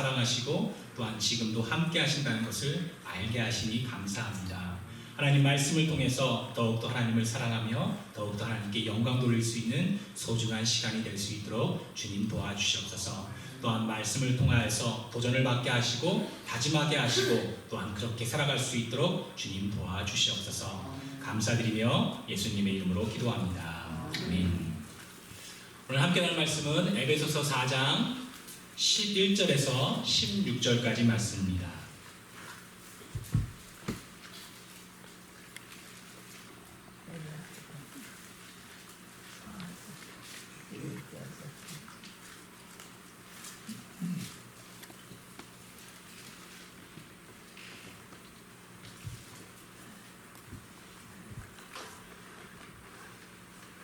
사랑하시고 또한 지금도 함께 하신다는 것을 알게 하시니 감사합니다. 하나님 말씀을 통해서 더욱더 하나님을 사랑하며 더욱더 하나님께 영광 돌릴 수 있는 소중한 시간이 될 수 있도록 주님 도와주시옵소서. 또한 말씀을 통하여서 도전을 받게 하시고 다짐하게 하시고 또한 그렇게 살아갈 수 있도록 주님 도와주시옵소서. 감사드리며 예수님의 이름으로 기도합니다. 아멘. 오늘 함께 나눌 말씀은 에베소서 4장 11절에서 16절까지 말씀입니다.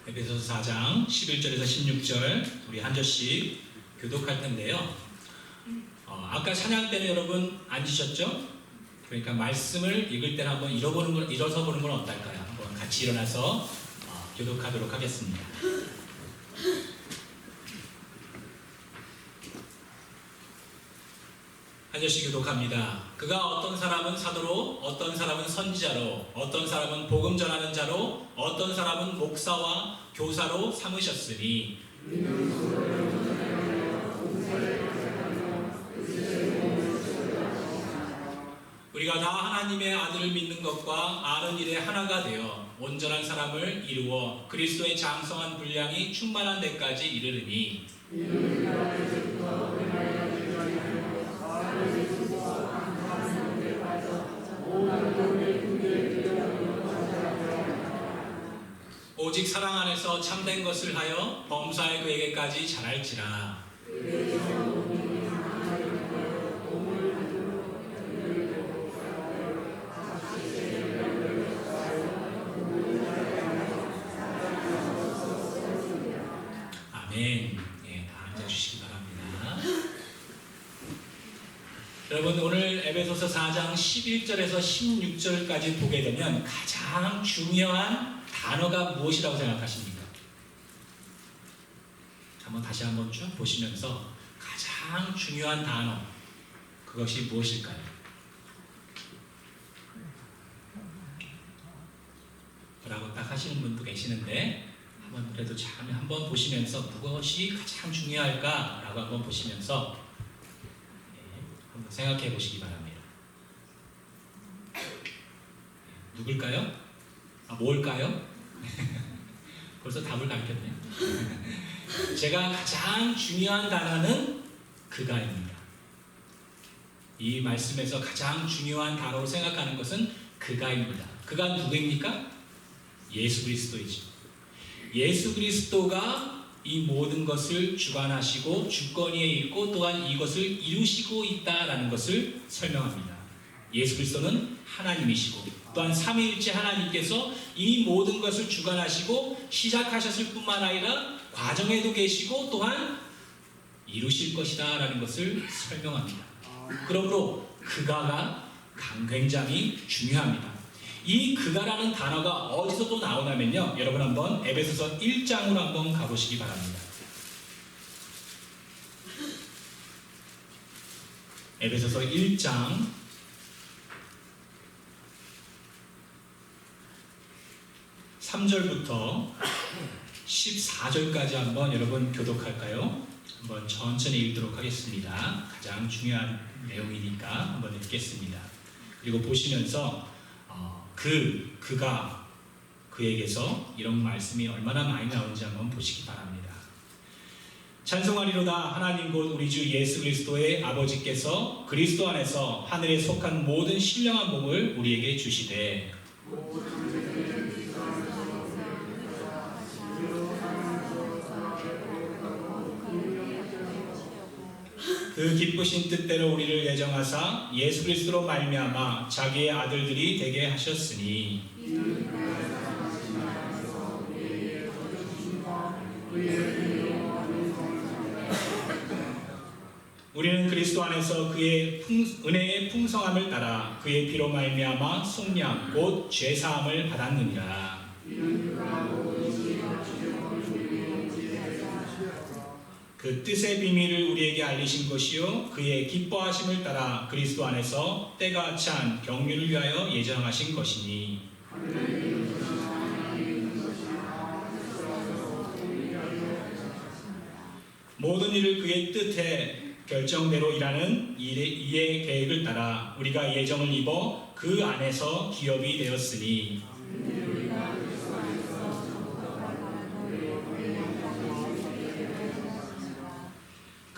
에베소서 4장 11절에서 16절 우리 한 절씩 교독할 텐데요. 아까 찬양 때는 여러분 앉으셨죠? 그러니까 말씀을 읽을 때는 한번 일어서 보는 건 어떨까요? 한번 같이 일어나서 교독하도록 하겠습니다. 한 절씩 교독합니다. 그가 어떤 사람은 사도로, 어떤 사람은 선지자로, 어떤 사람은 복음 전하는 자로, 어떤 사람은 목사와 교사로 삼으셨으니 우리가 다 하나님의 아들을 믿는 것과 아는 일에 하나가 되어 온전한 사람을 이루어 그리스도의 장성한 분량이 충만한 데까지 이르르니 오직 사랑 안에서 참된 것을 하여 범사의 그에게까지 자랄지라. 아멘. 다 앉아주시기 바랍니다. 여러분, 오늘 에베소서 4장 11절에서 16절까지 보게 되면 가장 중요한 단어가 무엇이라고 생각하십니까? 다시 한번 쭉 보시면서 가장 중요한 단어, 그것이 무엇일까요? 뭐라고 딱 하시는 분도 계시는데 한번 그래도 잘 한번 보시면서 무엇이 가장 중요할까라고 한번 보시면서 한번 생각해 보시기 바랍니다. 누굴까요? 뭘까요? 벌써 답을 가르쳤네요. 제가 가장 중요한 단어는 그가입니다. 이 말씀에서 가장 중요한 단어로 생각하는 것은 그가입니다. 그가 누구입니까? 예수 그리스도이죠. 예수 그리스도가 이 모든 것을 주관하시고 주권위에 있고 또한 이것을 이루시고 있다라는 것을 설명합니다. 예수 그리스도는 하나님이시고 또한 삼위일체 하나님께서 이 모든 것을 주관하시고 시작하셨을 뿐만 아니라 과정에도 계시고 또한 이루실 것이다 라는 것을 설명합니다. 그러므로 그가가 굉장히 중요합니다. 이 그가라는 단어가 어디서 또 나오냐면요, 여러분 한번 에베소서 1장으로 한번 가보시기 바랍니다. 에베소서 1장 3절부터 14절까지 한번 여러분 교독할까요? 한번 천천히 읽도록 하겠습니다. 가장 중요한 내용이니까 한번 읽겠습니다. 그리고 보시면서 그가 그에게서 이런 말씀이 얼마나 많이 나오는지 한번 보시기 바랍니다. 찬송하리로다 하나님 곧 우리 주 예수 그리스도의 아버지께서 그리스도 안에서 하늘에 속한 모든 신령한 복을 우리에게 주시되 그 기쁘신 뜻대로 우리를 예정하사 예수 그리스도로 말미암아 자기의 아들들이 되게 하셨으니 우리는 그리스도 안에서 그의 은혜의 풍성함을 따라 그의 피로 말미암아 속량 곧 죄사함을 받았느니라. 그 뜻의 비밀을 우리에게 알리신 것이요 그의 기뻐하심을 따라 그리스도 안에서 때가 찬 경륜을 위하여 예정하신 것이니 모든 일을 그의 뜻에 결정대로 일하는 이의 계획을 따라 우리가 예정을 입어 그 안에서 기업이 되었으니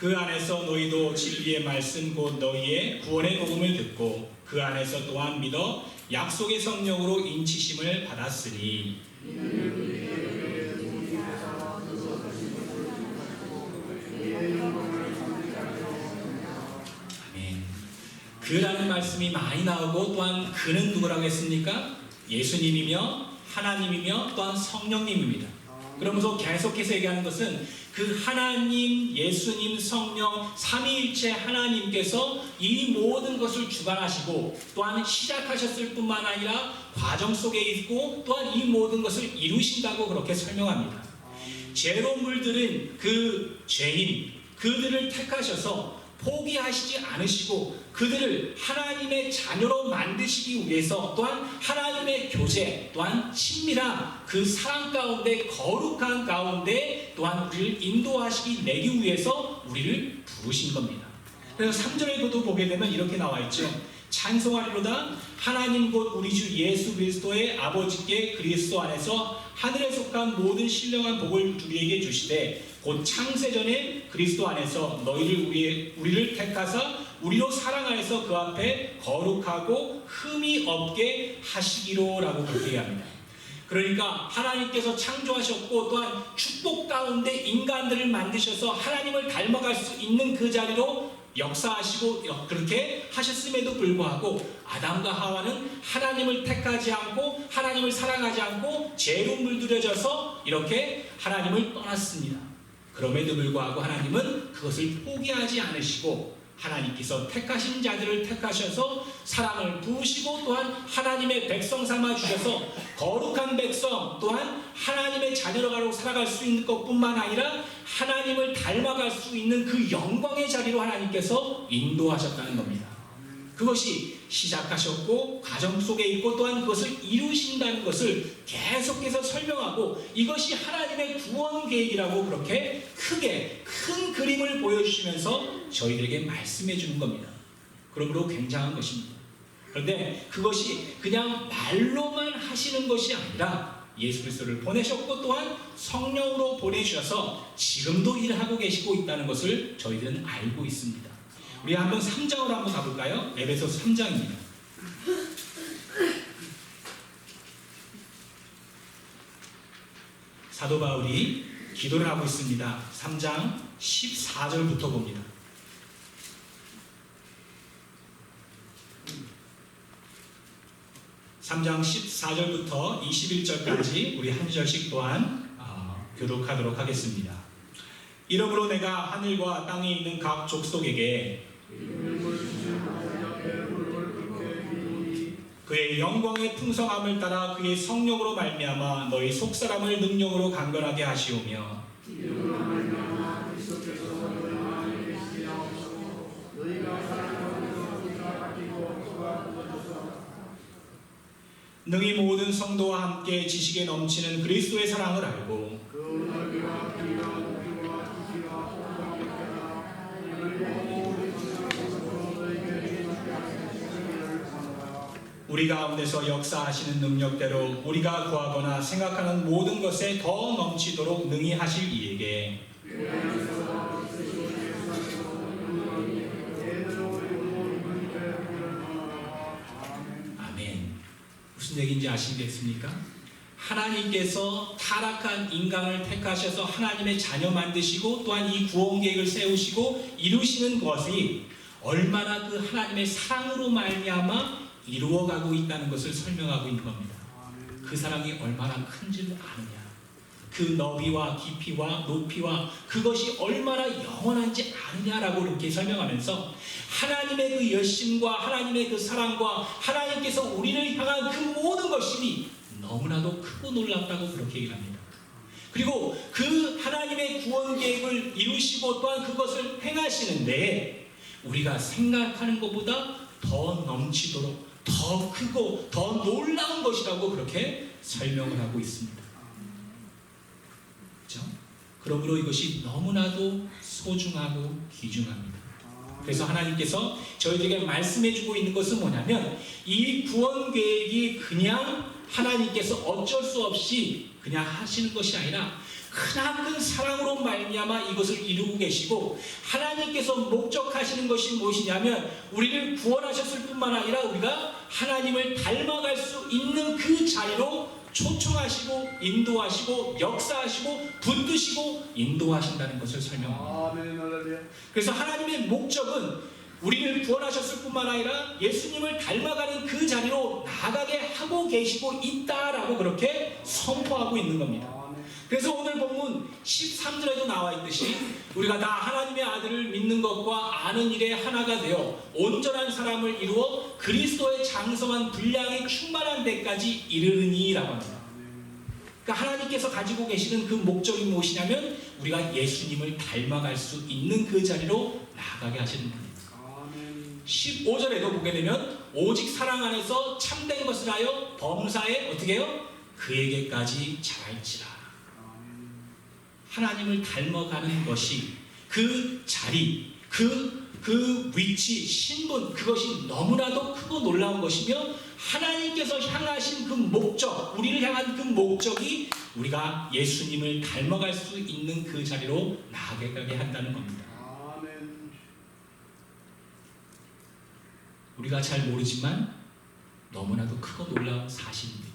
그 안에서 너희도 진리의 말씀 곧 너희의 구원의 복음을 듣고 그 안에서 또한 믿어 약속의 성령으로 인치심을 받았으니 아멘. 그라는 말씀이 많이 나오고 또한 그는 누구라고 했습니까? 예수님이며 하나님이며 또한 성령님입니다. 그러면서 계속해서 얘기하는 것은 그 하나님, 예수님, 성령, 삼위일체 하나님께서 이 모든 것을 주관하시고 또한 시작하셨을 뿐만 아니라 과정 속에 있고 또한 이 모든 것을 이루신다고 그렇게 설명합니다. 죄로 물들은 그 죄인, 그들을 택하셔서 포기하시지 않으시고 그들을 하나님의 자녀로 만드시기 위해서 또한 하나님의 교제 또한 친밀한 그 사랑 가운데 거룩한 가운데 또한 우리를 인도하시기 내기 위해서 우리를 부르신 겁니다. 그래서 3절에도 보게 되면 이렇게 나와 있죠. 찬송하리로다 하나님 곧 우리 주 예수 그리스도의 아버지께 그리스도 안에서 하늘에 속한 모든 신령한 복을 우리에게 주시되 곧 창세전에 그리스도 안에서 너희를 우리를 택하사 우리로 사랑하여서 그 앞에 거룩하고 흠이 없게 하시기로라고 그렇게 합니다. 그러니까 하나님께서 창조하셨고 또한 축복 가운데 인간들을 만드셔서 하나님을 닮아갈 수 있는 그 자리로 역사하시고 그렇게 하셨음에도 불구하고 아담과 하와는 하나님을 택하지 않고 하나님을 사랑하지 않고 죄로 물들여져서 이렇게 하나님을 떠났습니다. 그럼에도 불구하고 하나님은 그것을 포기하지 않으시고 하나님께서 택하신 자들을 택하셔서 사랑을 부으시고 또한 하나님의 백성 삼아 주셔서 거룩한 백성 또한 하나님의 자녀로 살아갈 수 있는 것뿐만 아니라 하나님을 닮아갈 수 있는 그 영광의 자리로 하나님께서 인도하셨다는 겁니다. 그것이 시작하셨고 과정 속에 있고 또한 그것을 이루신다는 것을 계속해서 설명하고 이것이 하나님의 구원 계획이라고 그렇게 크게 큰 그림을 보여주시면서 저희들에게 말씀해 주는 겁니다. 그러므로 굉장한 것입니다. 그런데 그것이 그냥 말로만 하시는 것이 아니라 예수 그리스도를 보내셨고 또한 성령으로 보내주셔서 지금도 일하고 계시고 있다는 것을 저희들은 알고 있습니다. 우리 한번 3장으로 한번 가볼까요? 에베소서 3장입니다. 사도 바울이 기도를 하고 있습니다. 3장 14절부터 봅니다. (3장 14절부터 21절까지) 우리 한 절씩 또한 교독하도록 하겠습니다. 이러므로 내가 하늘과 땅에 있는 각 족속에게 그의 영광의 풍성함을 따라 그의 성령으로 말미암아 너희 속사람을 능력으로 강건하게 하시오며 능히 모든 성도와 함께 지식에 넘치는 그리스도의 사랑을 알고 우리 가운데서 역사하시는 능력대로 우리가 구하거나 생각하는 모든 것에 더 넘치도록 능히 하실 이에게 아멘. 무슨 얘기인지 아시겠습니까? 하나님께서 타락한 인간을 택하셔서 하나님의 자녀 만드시고 또한 이 구원 계획을 세우시고 이루시는 것이 얼마나 그 하나님의 사랑으로 말미암아 이루어가고 있다는 것을 설명하고 있는 겁니다. 그 사랑이 얼마나 큰지를 아느냐, 그 너비와 깊이와 높이와 그것이 얼마나 영원한지 아느냐라고 이렇게 설명하면서 하나님의 그 열심과 하나님의 그 사랑과 하나님께서 우리를 향한 그 모든 것이 너무나도 크고 놀랍다고 그렇게 얘기합니다. 그리고 그 하나님의 하나님의 구원 계획을 이루시고 또한 그것을 행하시는데 우리가 생각하는 것보다 더 넘치도록 더 크고 더 놀라운 것이라고 그렇게 설명을 하고 있습니다. 그렇죠? 그러므로 이것이 너무나도 소중하고 귀중합니다. 그래서 하나님께서 저희들에게 말씀해주고 있는 것은 뭐냐면 이 구원 계획이 그냥 하나님께서 어쩔 수 없이 그냥 하시는 것이 아니라 크나큰 사랑으로 말미암아 이것을 이루고 계시고 하나님께서 목적하시는 것이 무엇이냐면 우리를 구원하셨을 뿐만 아니라 우리가 하나님을 닮아갈 수 있는 그 자리로 초청하시고 인도하시고 역사하시고 붙드시고 인도하신다는 것을 설명합니다. 그래서 하나님의 목적은 우리를 구원하셨을 뿐만 아니라 예수님을 닮아가는 그 자리로 나아가게 하고 계시고 있다라고 그렇게 선포하고 있는 겁니다. 그래서 오늘 본문 13절에도 나와 있듯이 우리가 다 하나님의 아들을 믿는 것과 아는 일에 하나가 되어 온전한 사람을 이루어 그리스도의 장성한 분량이 충만한 데까지 이르느니라고 합니다. 그러니까 하나님께서 가지고 계시는 그 목적이 무엇이냐면 우리가 예수님을 닮아갈 수 있는 그 자리로 나아가게 하시는 겁니다. 15절에도 보게 되면 오직 사랑 안에서 참된 것을 하여 범사에 어떻게 해요? 그에게까지 자랄지라. 하나님을 닮아가는 것이 그 자리, 그 위치, 신분, 그것이 너무나도 크고 놀라운 것이며 하나님께서 향하신 그 목적, 우리를 향한 그 목적이 우리가 예수님을 닮아갈 수 있는 그 자리로 나아가게 한다는 겁니다. 우리가 잘 모르지만 너무나도 크고 놀라운 사실입니다.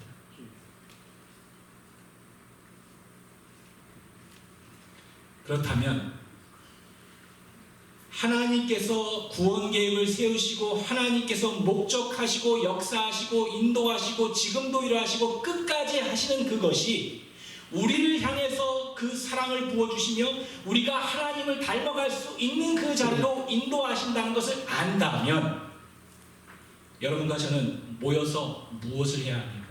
그렇다면 하나님께서 구원 계획을 세우시고 하나님께서 목적하시고 역사하시고 인도하시고 지금도 일하시고 끝까지 하시는 그것이 우리를 향해서 그 사랑을 부어주시며 우리가 하나님을 닮아갈 수 있는 그 자리로 인도하신다는 것을 안다면 여러분과 저는 모여서 무엇을 해야 합니까?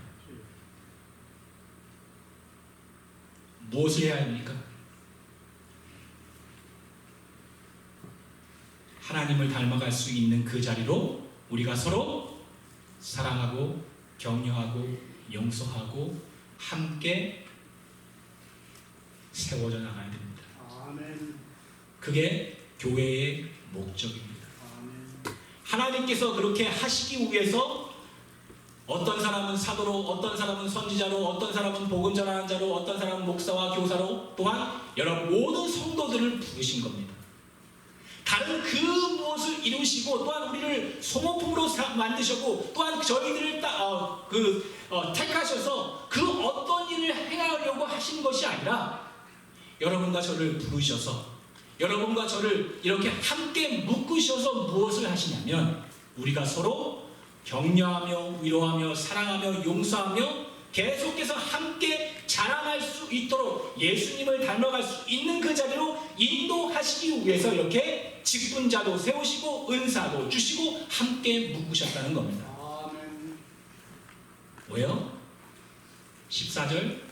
무엇을 해야 합니까? 하나님을 닮아갈 수 있는 그 자리로 우리가 서로 사랑하고 격려하고 용서하고 함께 세워져 나가야 됩니다. 그게 교회의 목적입니다. 하나님께서 그렇게 하시기 위해서 어떤 사람은 사도로, 어떤 사람은 선지자로, 어떤 사람은 복음 전하는 자로, 어떤 사람은 목사와 교사로 또한 여러 모든 성도들을 부르신 겁니다. 다른 그 무엇을 이루시고 또한 우리를 소모품으로 만드셨고 또한 저희들을 택하셔서 그 어떤 일을 행하려고 하신 것이 아니라 여러분과 저를 부르셔서 여러분과 저를 이렇게 함께 묶으셔서 무엇을 하시냐면 우리가 서로 격려하며 위로하며 사랑하며 용서하며 계속해서 함께 자라날 수 있도록 예수님을 닮아갈 수 있는 그 자리로 인도하시기 위해서 이렇게 직분자도 세우시고 은사도 주시고 함께 묶으셨다는 겁니다. 왜요? 14절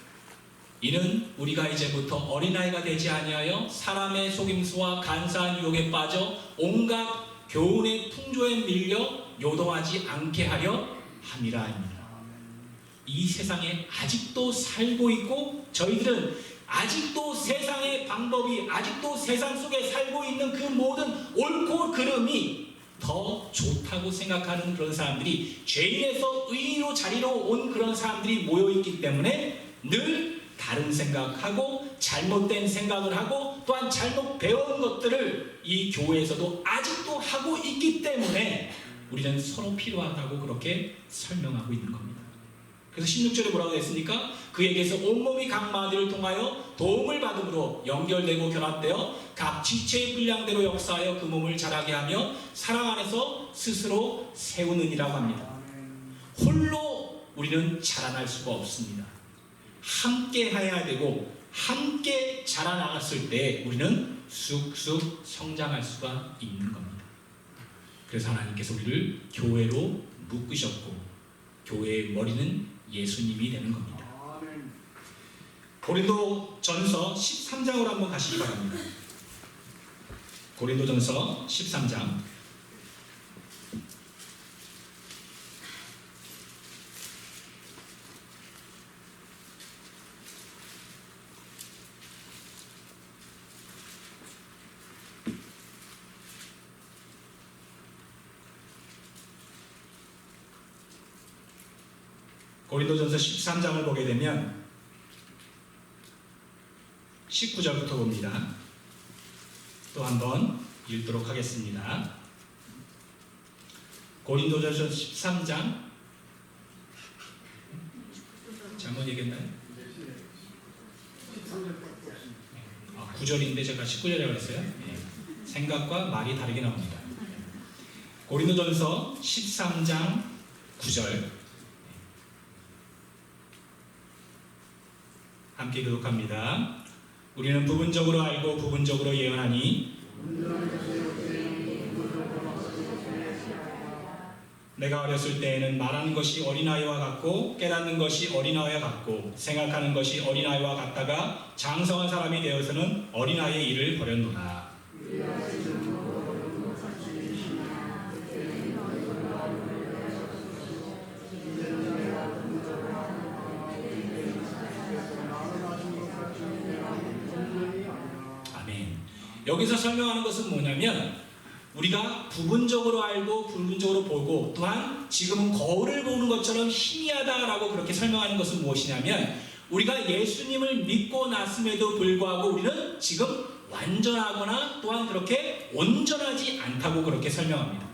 이는 우리가 이제부터 어린아이가 되지 아니하여 사람의 속임수와 간사한 유혹에 빠져 온갖 교훈의 풍조에 밀려 요동하지 않게 하려 함이라. 이 세상에 아직도 살고 있고 저희들은 아직도 세상의 방법이 아직도 세상 속에 살고 있는 그 모든 옳고 그름이 더 좋다고 생각하는 그런 사람들이 죄인에서 의인으로 자리로 온 그런 사람들이 모여있기 때문에 늘 다른 생각하고 잘못된 생각을 하고 또한 잘못 배운 것들을 이 교회에서도 아직도 하고 있기 때문에 우리는 서로 필요하다고 그렇게 설명하고 있는 겁니다. 그래서 16절에 뭐라고 했습니까? 그에게서 온몸이 각 마디를 통하여 도움을 받음으로 연결되고 결합되어 각 지체의 분량대로 역사하여 그 몸을 자라게 하며 사랑 안에서 스스로 세우느니라고 합니다. 홀로 우리는 자라날 수가 없습니다. 함께 해야 되고 함께 자라나갔을 때 우리는 쑥쑥 성장할 수가 있는 겁니다. 그래서 하나님께서 우리를 교회로 묶으셨고 교회의 머리는 예수님이 되는 겁니다. 고린도전서 13장으로 한번 가시기 바랍니다. 고린도전서 13장. 고린도전서 13장을 보게 되면 19절부터 봅니다. 또 한번 읽도록 하겠습니다. 고린도전서 13장. 잘못 얘기했나요? 9절인데 제가 19절이라고 했어요. 생각과 말이 다르게 나옵니다. 고린도전서 13장 9절 함께 교독합니다. 우리는 부분적으로 알고 부분적으로 예언하니 내가 어렸을 때에는 말하는 것이 어린아이와 같고 깨닫는 것이 어린아이와 같고 생각하는 것이 어린아이와 같다가 장성한 사람이 되어서는 어린아이의 일을 버렸노라. 여기서 설명하는 것은 뭐냐면 우리가 부분적으로 알고 부분적으로 보고 또한 지금은 거울을 보는 것처럼 희미하다라고 그렇게 설명하는 것은 무엇이냐면 우리가 예수님을 믿고 났음에도 불구하고 우리는 지금 완전하거나 또한 그렇게 온전하지 않다고 그렇게 설명합니다.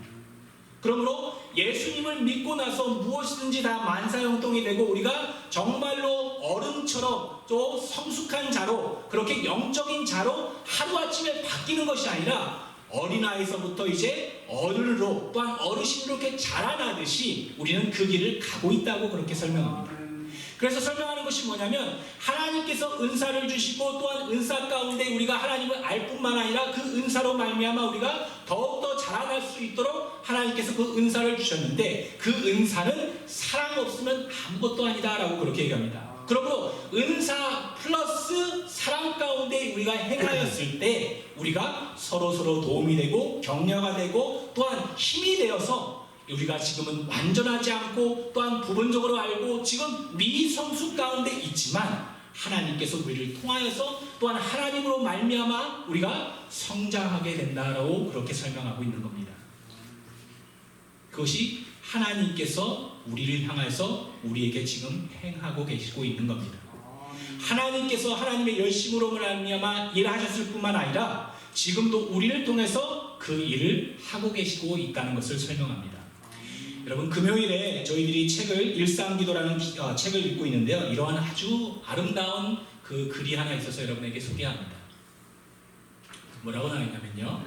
그러므로 예수님을 믿고 나서 무엇이든지 다 만사형통이 되고 우리가 정말로 어른처럼 또 성숙한 자로 그렇게 영적인 자로 하루아침에 바뀌는 것이 아니라 어린아이서부터 이제 어른으로 또한 어르신으로 이렇게 자라나듯이 우리는 그 길을 가고 있다고 그렇게 설명합니다. 그래서 설명하는 것이 뭐냐면 하나님께서 은사를 주시고 또한 은사 가운데 우리가 하나님을 알 뿐만 아니라 그 은사로 말미암아 우리가 더욱더 자라날 수 있도록 하나님께서 그 은사를 주셨는데 그 은사는 사랑 없으면 아무것도 아니다라고 그렇게 얘기합니다. 그러므로 은사 플러스 사랑 가운데 우리가 행하였을 때 우리가 서로서로 도움이 되고 격려가 되고 또한 힘이 되어서 우리가 지금은 완전하지 않고 또한 부분적으로 알고 지금 미성숙 가운데 있지만 하나님께서 우리를 통하여서 또한 하나님으로 말미암아 우리가 성장하게 된다라고 그렇게 설명하고 있는 겁니다. 그것이 하나님께서 우리를 향해서 우리에게 지금 행하고 계시고 있는 겁니다. 하나님께서 하나님의 열심으로 말미암아 일하셨을 뿐만 아니라 지금도 우리를 통해서 그 일을 하고 계시고 있다는 것을 설명합니다. 여러분 금요일에 저희들이 일상기도라는 책을 읽고 있는데요. 이러한 아주 아름다운 그 글이 하나 있어서 여러분에게 소개합니다. 뭐라고 나왔냐면요.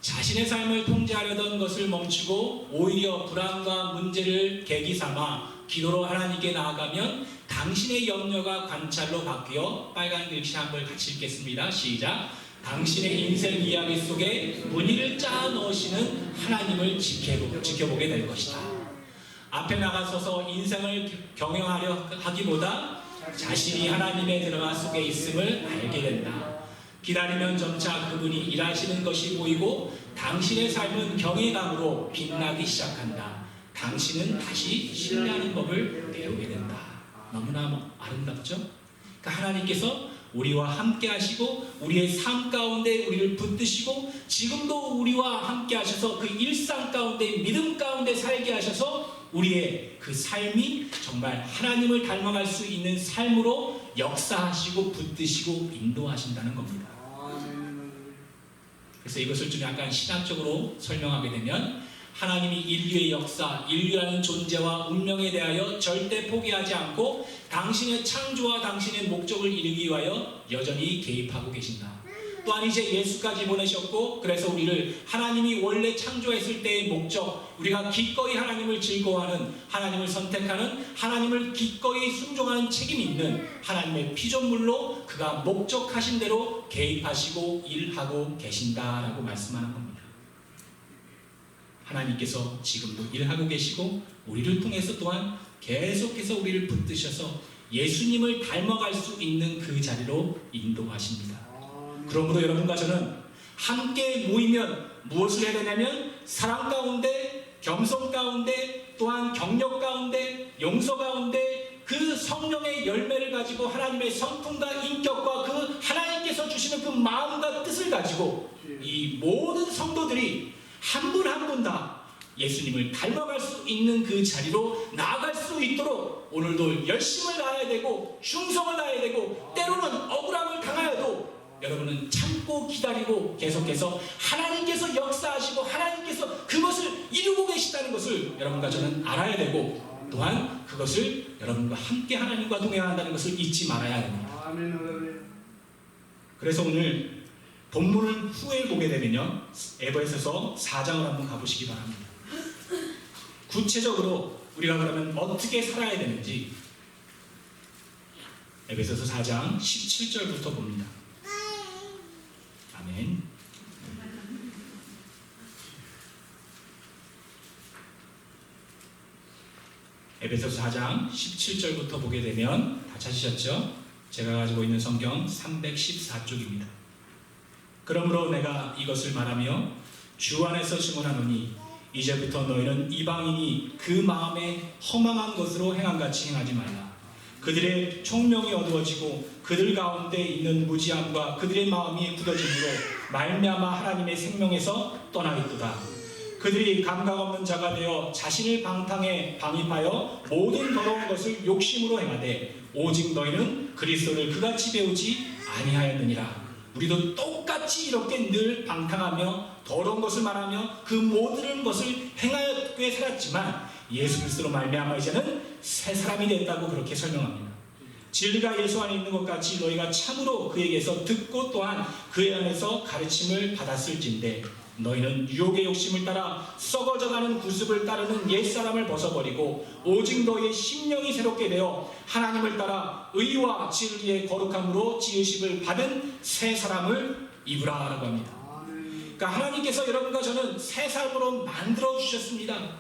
자신의 삶을 통제하려던 것을 멈추고 오히려 불안과 문제를 계기 삼아 기도로 하나님께 나아가면 당신의 염려가 관찰로 바뀌어 빨간 글씨 한번 같이 읽겠습니다. 시작. 당신의 인생 이야기 속에 무늬를 짜 넣으시는 하나님을 지켜보게 될 것이다. 앞에 나가서서 인생을 경영하려 하기보다 자신이 하나님의 드라마 속에 있음을 알게 된다. 기다리면 점차 그분이 일하시는 것이 보이고 당신의 삶은 경외감으로 빛나기 시작한다. 당신은 다시 신뢰하는 법을 배우게 된다. 너무나 아름답죠? 그러니까 하나님께서 우리와 함께 하시고 우리의 삶 가운데 우리를 붙드시고 지금도 우리와 함께 하셔서 그 일상 가운데 믿음 가운데 살게 하셔서 우리의 그 삶이 정말 하나님을 닮아갈 수 있는 삶으로 역사하시고 붙드시고 인도하신다는 겁니다. 그래서 이것을 좀 약간 신학적으로 설명하게 되면 하나님이 인류의 역사, 인류라는 존재와 운명에 대하여 절대 포기하지 않고 당신의 창조와 당신의 목적을 이루기 위하여 여전히 개입하고 계신다. 또한 이제 예수까지 보내셨고 그래서 우리를 하나님이 원래 창조했을 때의 목적, 우리가 기꺼이 하나님을 즐거워하는, 하나님을 선택하는, 하나님을 기꺼이 순종하는 책임 있는 하나님의 피조물로 그가 목적하신 대로 개입하시고 일하고 계신다라고 말씀하는 겁니다. 하나님께서 지금도 일하고 계시고 우리를 통해서 또한 계속해서 우리를 붙드셔서 예수님을 닮아갈 수 있는 그 자리로 인도하십니다. 그러므로 여러분과 저는 함께 모이면 무엇을 해야 되냐면 사랑 가운데, 겸손 가운데, 또한 격려 가운데, 용서 가운데 그 성령의 열매를 가지고 하나님의 성품과 인격과 그 하나님께서 주시는 그 마음과 뜻을 가지고 이 모든 성도들이 한 분 한 분 다 예수님을 닮아갈 수 있는 그 자리로 나아갈 수 있도록 오늘도 열심을 다해야 되고 충성을 다해야 되고 때로는 억울함을 당하여도 여러분은 참고 기다리고 계속해서 하나님께서 역사하시고 하나님께서 그것을 이루고 계시다는 것을 여러분과 저는 알아야 되고 또한 그것을 여러분과 함께 하나님과 동행한다는 것을 잊지 말아야 합니다. 그래서 오늘 본문을 후에 보게 되면요, 에베소서 4장을 한번 가보시기 바랍니다. 구체적으로 우리가 그러면 어떻게 살아야 되는지 에베소서 4장 17절부터 봅니다. 아멘. 에베소서 4장 17절부터 보게 되면 다 찾으셨죠? 제가 가지고 있는 성경 314쪽입니다. 그러므로 내가 이것을 말하며 주 안에서 증언하노니 이제부터 너희는 이방인이 그 마음에 허망한 것으로 행함같이 행하지 말라. 그들의 총명이 어두워지고 그들 가운데 있는 무지함과 그들의 마음이 굳어짐으로 말미암아 하나님의 생명에서 떠나겠도다. 그들이 감각 없는 자가 되어 자신을 방탕에 방임하여 모든 더러운 것을 욕심으로 행하되 오직 너희는 그리스도를 그같이 배우지 아니하였느니라. 우리도 똑같이 이렇게 늘 방탕하며 더러운 것을 말하며 그 모든 것을 행하여 꽤 살았지만 예수 그리스도로 말미암아 이제는 새 사람이 됐다고 그렇게 설명합니다. 진리가 예수 안에 있는 것 같이 너희가 참으로 그에게서 듣고 또한 그의 안에서 가르침을 받았을진데 너희는 유혹의 욕심을 따라 썩어져가는 구습을 따르는 옛사람을 벗어버리고 오직 너희의 심령이 새롭게 되어 하나님을 따라 의와 진리의 거룩함으로 지으심을 받은 새 사람을 입으라 라고 합니다. 그러니까 하나님께서 여러분과 저는 새 사람으로 만들어 주셨습니다.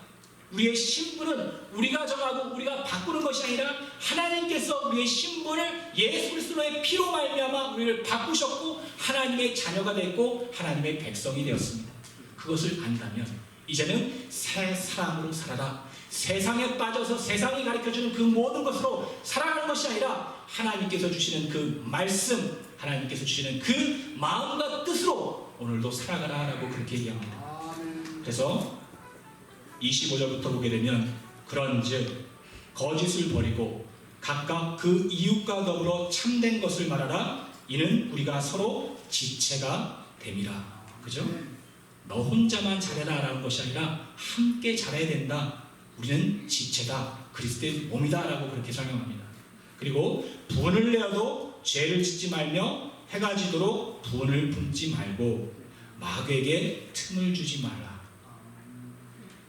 우리의 신분은 우리가 정하고 우리가 바꾸는 것이 아니라 하나님께서 우리의 신분을 예수 그리스도의 피로 말미암아 우리를 바꾸셨고 하나님의 자녀가 됐고 하나님의 백성이 되었습니다. 그것을 안다면 이제는 새 사람으로 살아라. 세상에 빠져서 세상이 가르쳐주는 그 모든 것으로 살아가는 것이 아니라 하나님께서 주시는 그 말씀, 하나님께서 주시는 그 마음과 뜻으로 오늘도 살아가라 라고 그렇게 얘기합니다. 그래서 25절부터 보게 되면 그런즉 거짓을 버리고 각각 그 이웃과 더불어 참된 것을 말하라. 이는 우리가 서로 지체가 됨이라. 그죠? 너 혼자만 잘해라 라는 것이 아니라 함께 잘해야 된다. 우리는 지체다. 그리스도의 몸이다 라고 그렇게 설명합니다. 그리고 분을 내어도 죄를 짓지 말며 해가 지도록 분을 품지 말고 마귀에게 틈을 주지 말라.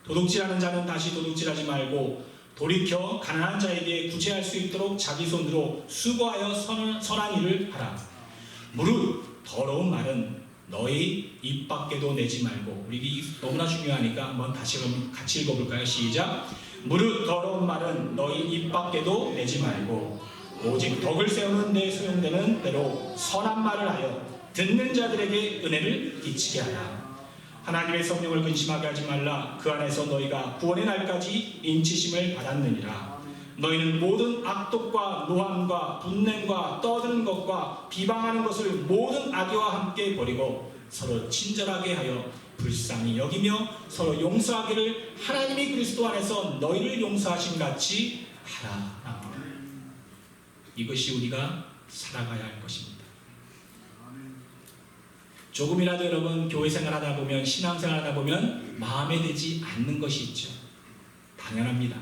도둑질하는 자는 다시 도둑질하지 말고 돌이켜 가난한 자에게 구제할 수 있도록 자기 손으로 수고하여 선한 일을 하라. 무릇 더러운 말은 너희 입 밖에도 내지 말고, 우리 너무나 중요하니까 한번 다시 같이 읽어볼까요? 시작. 무릇 더러운 말은 너희 입 밖에도 내지 말고 오직 덕을 세우는 데 소용되는 대로 선한 말을 하여 듣는 자들에게 은혜를 끼치게 하라. 하나님의 성령을 근심하게 하지 말라. 그 안에서 너희가 구원의 날까지 인치심을 받았느니라. 너희는 모든 악독과 노함과 분냄과 떠드는 것과 비방하는 것을 모든 악의와 함께 버리고 서로 친절하게 하여 불쌍히 여기며 서로 용서하기를 하나님이 그리스도 안에서 너희를 용서하신 같이 하라. 이것이 우리가 살아가야 할 것입니다. 조금이라도 여러분 교회 생활하다 보면, 신앙생활하다 보면 마음에 들지 않는 것이 있죠. 당연합니다.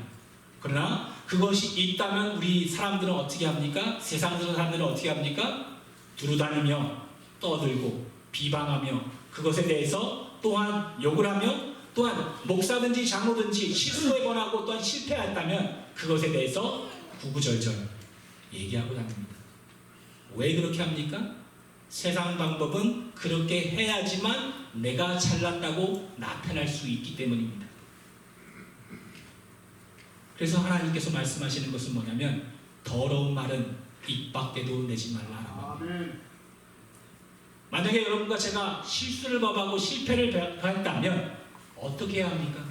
그러나 그것이 있다면 우리 사람들은 어떻게 합니까? 세상 사람들은 어떻게 합니까? 두루다니며 떠들고 비방하며 그것에 대해서 또한 욕을 하며 또한 목사든지 장로든지 실수에 권하고 또한 실패했다면 그것에 대해서 구구절절 얘기하고 다닙니다. 왜 그렇게 합니까? 세상 방법은 그렇게 해야지만 내가 잘났다고 나타날 수 있기 때문입니다. 그래서 하나님께서 말씀하시는 것은 뭐냐면 더러운 말은 입 밖에도 내지 말라라고 합니다. 아멘. 만약에 여러분과 제가 실수를 범하고 실패를 했다면 어떻게 해야 합니까?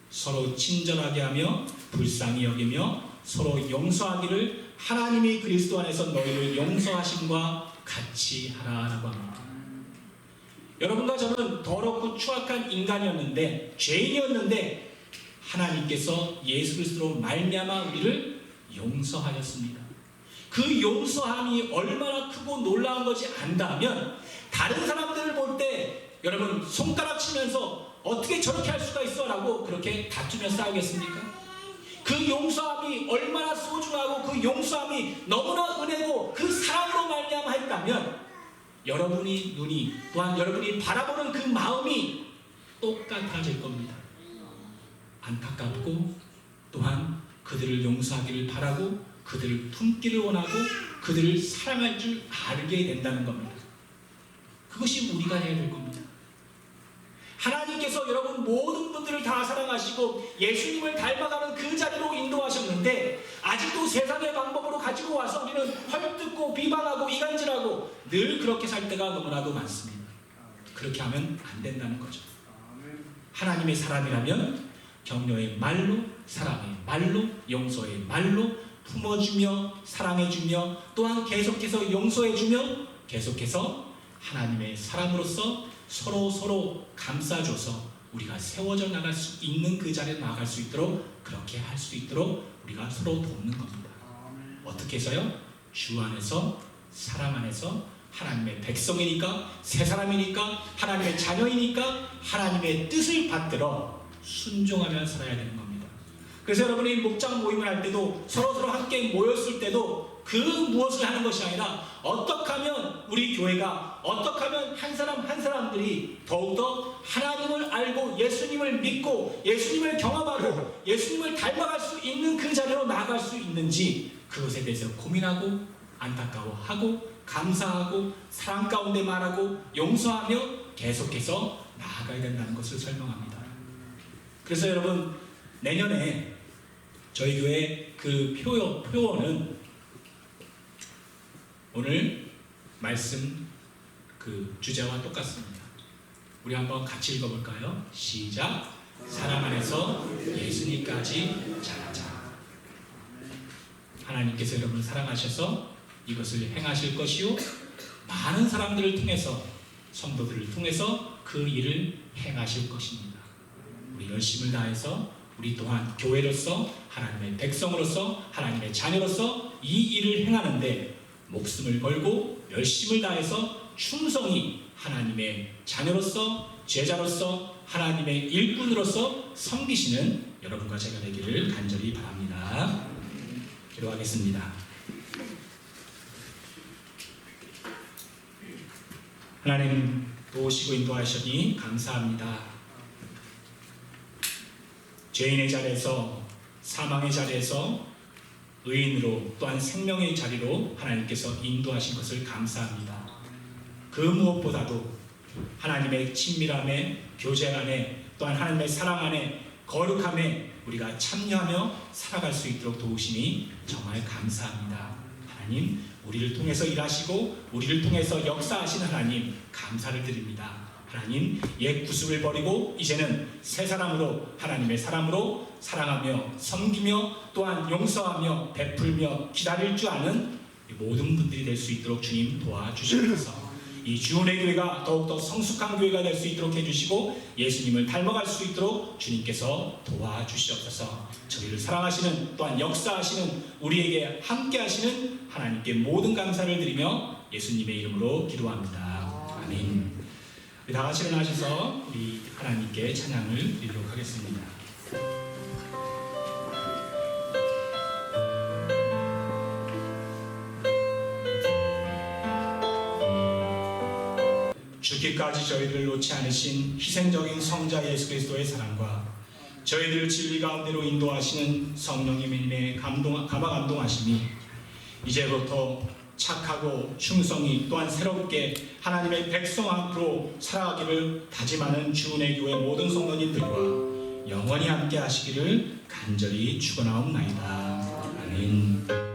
서로 친절하게 하며 불쌍히 여기며 서로 용서하기를 하나님이 그리스도 안에서 너희를 용서하심과 같이 하라라고 합니다. 여러분과 저는 더럽고 추악한 인간이었는데, 죄인이었는데 하나님께서 예수 그리스도로 말미암아 우리를 용서하였습니다. 그 용서함이 얼마나 크고 놀라운 것이 안다면, 다른 사람들을 볼 때 여러분 손가락 치면서 어떻게 저렇게 할 수가 있어 라고 그렇게 다투며 싸우겠습니까? 그 용서함이 얼마나 소중하고 그 용서함이 너무나 은혜고 그 사랑으로 말미암아 했다면, 여러분이 눈이 또한 여러분이 바라보는 그 마음이 똑같아질 겁니다. 안타깝고 또한 그들을 용서하기를 바라고 그들을 품기를 원하고 그들을 사랑할 줄 알게 된다는 겁니다. 그것이 우리가 해야 될 겁니다. 하나님께서 여러분 모든 분들을 다 사랑하시고 예수님을 닮아가는 그 자리로 인도하셨는데, 아직도 세상의 방법으로 가지고 와서 우리는 헐뜯고 비방하고 이간질하고 늘 그렇게 살 때가 너무나도 많습니다. 그렇게 하면 안 된다는 거죠. 하나님의 사람이라면 격려의 말로, 사랑의 말로, 용서의 말로 품어주며 사랑해주며 또한 계속해서 용서해주며 계속해서 하나님의 사람으로서 서로 감싸줘서 우리가 세워져 나갈 수 있는 그 자리에 나아갈 수 있도록, 그렇게 할 수 있도록 우리가 서로 돕는 겁니다. 어떻게 해서요? 주 안에서, 사랑 안에서 하나님의 백성이니까, 새 사람이니까, 하나님의 자녀이니까 하나님의 뜻을 받들어 순종하며 살아야 되는 겁니다. 그래서 여러분이 목장 모임을 할 때도 서로 함께 모였을 때도 그 무엇을 하는 것이 아니라 어떻게 하면 우리 교회가, 어떻게 하면 한 사람 한 사람들이 더욱더 하나님을 알고 예수님을 믿고 예수님을 경험하고 예수님을 닮아갈 수 있는 그 자리로 나아갈 수 있는지, 그것에 대해서 고민하고 안타까워하고 감사하고 사랑 가운데 말하고 용서하며 계속해서 나아가야 된다는 것을 설명합니다. 그래서 여러분, 내년에 저희 교회 그 표어는 오늘 말씀 그 주제와 똑같습니다. 우리 한번 같이 읽어볼까요? 시작. 사랑 안에서 예수님까지 자라자. 하나님께서 여러분을 사랑하셔서 이것을 행하실 것이요, 많은 사람들을 통해서, 성도들을 통해서 그 일을 행하실 것입니다. 우리 열심을 다해서 우리 또한 교회로서, 하나님의 백성으로서, 하나님의 자녀로서 이 일을 행하는데 목숨을 걸고 열심을 다해서 충성히 하나님의 자녀로서, 제자로서, 하나님의 일꾼으로서 섬기시는 여러분과 제가 되기를 간절히 바랍니다. 기도하겠습니다. 하나님, 도우시고 인도하시니 감사합니다. 죄인의 자리에서, 사망의 자리에서 의인으로 또한 생명의 자리로 하나님께서 인도하신 것을 감사합니다. 그 무엇보다도 하나님의 친밀함에, 교제 안에, 또한 하나님의 사랑 안에, 거룩함에 우리가 참여하며 살아갈 수 있도록 도우시니 정말 감사합니다. 하나님, 우리를 통해서 일하시고 우리를 통해서 역사하신 하나님 감사를 드립니다. 하나님, 옛 구습을 버리고 이제는 새 사람으로, 하나님의 사람으로 사랑하며 섬기며 또한 용서하며 베풀며 기다릴 줄 아는 모든 분들이 될 수 있도록 주님 도와주시옵소서. 이 주은혜 교회가 더욱더 성숙한 교회가 될 수 있도록 해주시고 예수님을 닮아갈 수 있도록 주님께서 도와주시옵소서. 저희를 사랑하시는, 또한 역사하시는, 우리에게 함께 하시는 하나님께 모든 감사를 드리며 예수님의 이름으로 기도합니다. 아멘. 우리 다 같이 일어나셔서 우리 하나님께 찬양을 드리도록 하겠습니다. 죽기까지 저희를 놓지 않으신 희생적인 성자 예수 그리스도의 사랑과 저희들 진리 가운데로 인도하시는 성령님의 가마 감동하심이 이제부터 착하고 충성이 또한 새롭게 하나님의 백성 앞으로 살아가기를 다짐하는 주은혜 교회 모든 성도님들과 영원히 함께 하시기를 간절히 축원하옵나이다. 아멘.